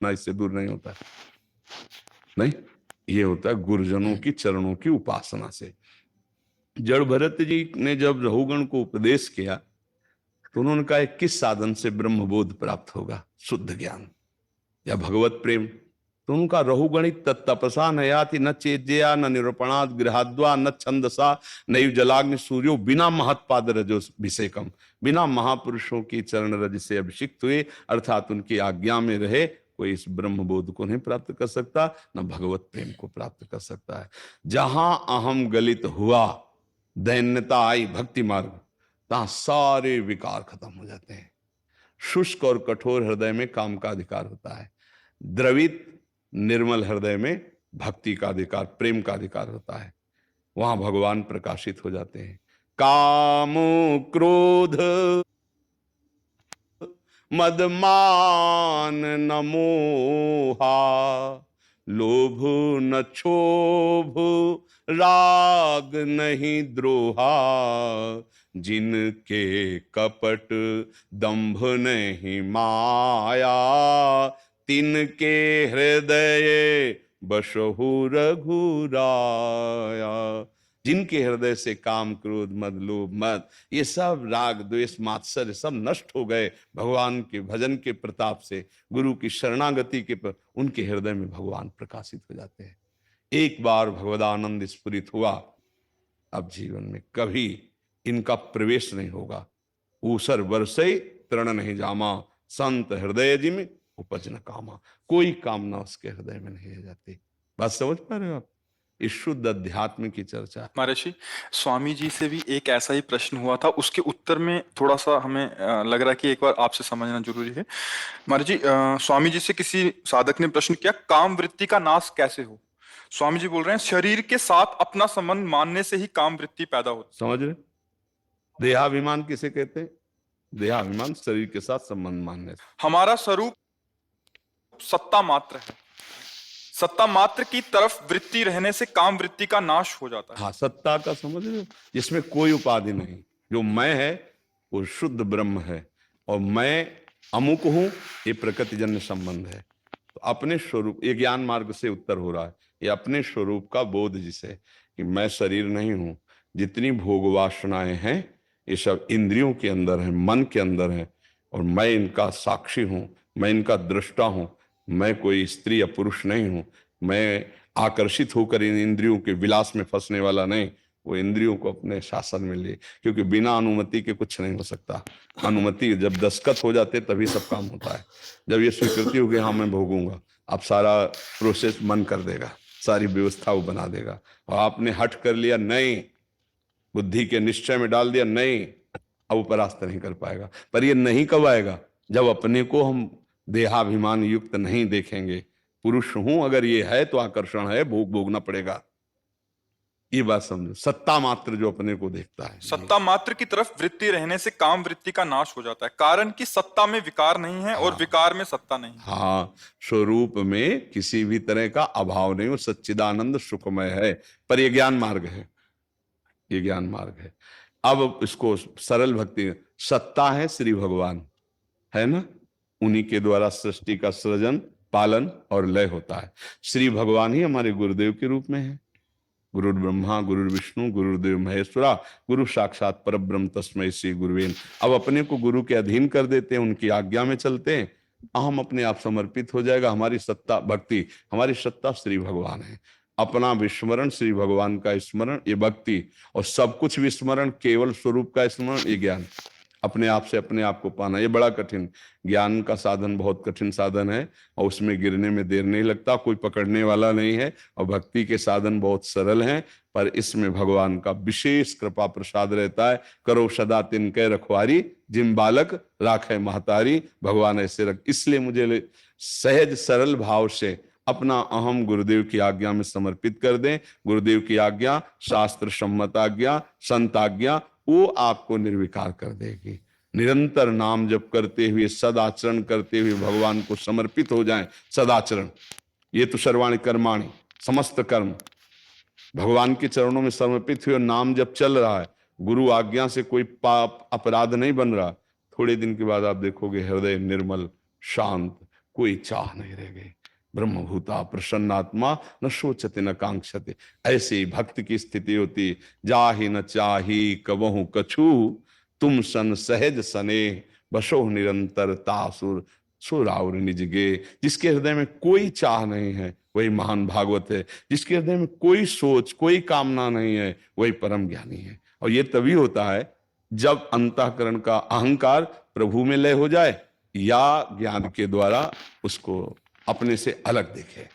उपासना इससे दूर नहीं होता है, नहीं, ये होता है गुरुजनों की चरणों की उपासना से। जड़ भरत जी ने जब रहुगण को उपदेश किया तो उन्होंने कहा किस साधन से ब्रह्मबोध प्राप्त होगा, शुद्ध ज्ञान या भगवत प्रेम। तो उनका रहुगणित तत्तपसा न याति न चेज्या न निरूपणाद गृहाद्वा न छंदसा नैव जलाग्नि सूर्यो बिना महत्पाद रजो अभिषेकम, बिना महापुरुषों की चरण रज से अभिषिक्त हुए अर्थात उनकी आज्ञा में रहे कोई इस ब्रह्मबोध को नहीं प्राप्त कर सकता, न भगवत प्रेम को प्राप्त कर सकता है। जहां अहम गलित हुआ, दैन्यता आई भक्ति मार्ग, तहां सारे विकार खत्म हो जाते हैं। शुष्क और कठोर हृदय में काम का अधिकार होता है, द्रवित निर्मल हृदय में भक्ति का अधिकार, प्रेम का अधिकार होता है। वहां भगवान प्रकाशित हो जाते हैं। काम क्रोध मदमान न मोहा, लोभ न क्षोभ राग नहीं द्रोहा, जिनके कपट दंभ नहीं माया, तिनके हृदय बसहु रघुराया। जिनके हृदय से काम क्रोध मद लोभ मद ये सब राग द्वेष मात्सर्य सब नष्ट हो गए भगवान के भजन के प्रताप से, गुरु की शरणागति के पर उनके हृदय में भगवान प्रकाशित हो जाते हैं। एक बार भगवदानंद स्फुरित हुआ, अब जीवन में कभी इनका प्रवेश नहीं होगा। ऊसर बरसे तृण नहीं जामा, संत हृदय जिम उपज न कामा, कोई कामना उसके हृदय में नहीं रह जाती। बात समझ पा रहे हो आप? इस शुद्ध अध्यात्म की चर्चा। महर्षि, स्वामी जी से भी एक ऐसा ही प्रश्न हुआ था, उसके उत्तर में थोड़ा सा हमें लग रहा है कि एक बार आपसे समझना जरूरी है। महर्षि जी, स्वामी जी से किसी साधक ने प्रश्न किया, काम वृत्ति का नाश कैसे हो? स्वामी जी बोल रहे हैं, शरीर के साथ अपना संबंध मानने से ही काम वृत्ति पैदा होती। समझ रहे? देहाभिमान किसे कहते हैं? देहाभिमान शरीर के साथ संबंध मानने से। हमारा स्वरूप सत्ता मात्र है, सत्ता मात्र की तरफ वृत्ति रहने से काम वृत्ति का नाश हो जाता है। हाँ, सत्ता का समझ रहे हो, जिसमें कोई उपाधि नहीं। जो मैं है वो शुद्ध ब्रह्म है, और मैं अमुक हूं ये प्रकृति जन्य संबंध है। तो अपने स्वरूप, ये ज्ञान मार्ग से उत्तर हो रहा है, ये अपने स्वरूप का बोध जिसे कि मैं शरीर नहीं हूं, जितनी भोग वासनाएं हैं ये सब इंद्रियों के अंदर है, मन के अंदर है, और मैं इनका साक्षी हूं, मैं इनका दृष्टा हूं, मैं कोई स्त्री या पुरुष नहीं हूं, मैं आकर्षित होकर इन इंद्रियों के विलास में फंसने वाला नहीं, वो इंद्रियों को अपने शासन में ले, क्योंकि बिना अनुमति के कुछ नहीं हो सकता। अनुमति जब दस्तखत हो जाते तभी सब काम होता है। जब ये स्वीकृति होगी हाँ मैं भोगूंगा, अब सारा प्रोसेस मन कर देगा, सारी व्यवस्था वो बना देगा। और आपने हट कर लिया नहीं, बुद्धि के निश्चय में डाल दिया नहीं, अब वो परास्त नहीं कर पाएगा। पर ये नहीं कब आएगा? जब अपने को हम देहाभिमान युक्त नहीं देखेंगे। पुरुष हूं अगर ये है तो आकर्षण है, भोग भोगना पड़ेगा। ये बात समझो, सत्ता मात्र जो अपने को देखता है, सत्ता मात्र की तरफ वृत्ति रहने से काम वृत्ति का नाश हो जाता है, कारण कि सत्ता में विकार नहीं है और विकार में सत्ता नहीं है। हाँ, स्वरूप में किसी भी तरह का अभाव नहीं, वो सच्चिदानंद सुखमय है। पर ये ज्ञान मार्ग है, ये ज्ञान मार्ग है। अब इसको सरल भक्ति, सत्ता है श्री भगवान, है ना, उन्हीं के द्वारा सृष्टि का सृजन पालन और लय होता है। श्री भगवान ही हमारे गुरुदेव के रूप में है। गुरु ब्रह्मा गुरु विष्णु गुरुदेव महेश्वरा, गुरु साक्षात परब्रह्म तस्मै श्री गुरुवेन। अब अपने को गुरु के अधीन कर देते हैं, उनकी आज्ञा में चलते हैं, हम अपने आप समर्पित हो जाएगा। हमारी सत्ता भक्ति, हमारी सत्ता श्री भगवान है। अपना विस्मरण, श्री भगवान का स्मरण, ये भक्ति, और सब कुछ विस्मरण, केवल स्वरूप का स्मरण, ये ज्ञान। अपने आप से अपने आप को पाना ये बड़ा कठिन, ज्ञान का साधन बहुत कठिन साधन है, और उसमें गिरने में देर नहीं लगता, कोई पकड़ने वाला नहीं है। और भक्ति के साधन बहुत सरल हैं, पर इसमें भगवान का विशेष कृपा प्रसाद रहता है। करो सदा तिनके रखवारी, जिम बालक राखे महतारी। भगवान ऐसे रख, इसलिए मुझे सहज सरल भाव से अपना अहम गुरुदेव की आज्ञा में समर्पित कर दें। गुरुदेव की आज्ञा शास्त्र सम्मत आज्ञा, संत आज्ञा, वो आपको निर्विकार कर देगी। निरंतर नाम जप करते हुए, सदाचरण करते हुए भगवान को समर्पित हो जाएं। सदाचरण, ये तो सर्वाणि कर्माणि, समस्त कर्म भगवान के चरणों में समर्पित हुए, नाम जब चल रहा है, गुरु आज्ञा से कोई पाप अपराध नहीं बन रहा, थोड़े दिन के बाद आप देखोगे हृदय निर्मल शांत, कोई चाह नहीं रह गई। ब्रह्मभूता प्रसन्नात्मा न शोचते न कांक्षते, ऐसी भक्त की स्थिति होती। जाहि न चाही कबहु कछु, तुम सन सहज सने, बसो निरंतर तासुर सुराउर निज गे। जिसके हृदय में कोई चाह नहीं है वही महान भागवत है। जिसके हृदय में कोई सोच कोई कामना नहीं है वही परम ज्ञानी है। और ये तभी होता है जब अंतःकरण का अहंकार प्रभु में लय हो जाए या ज्ञान के द्वारा उसको अपने से अलग दिखे।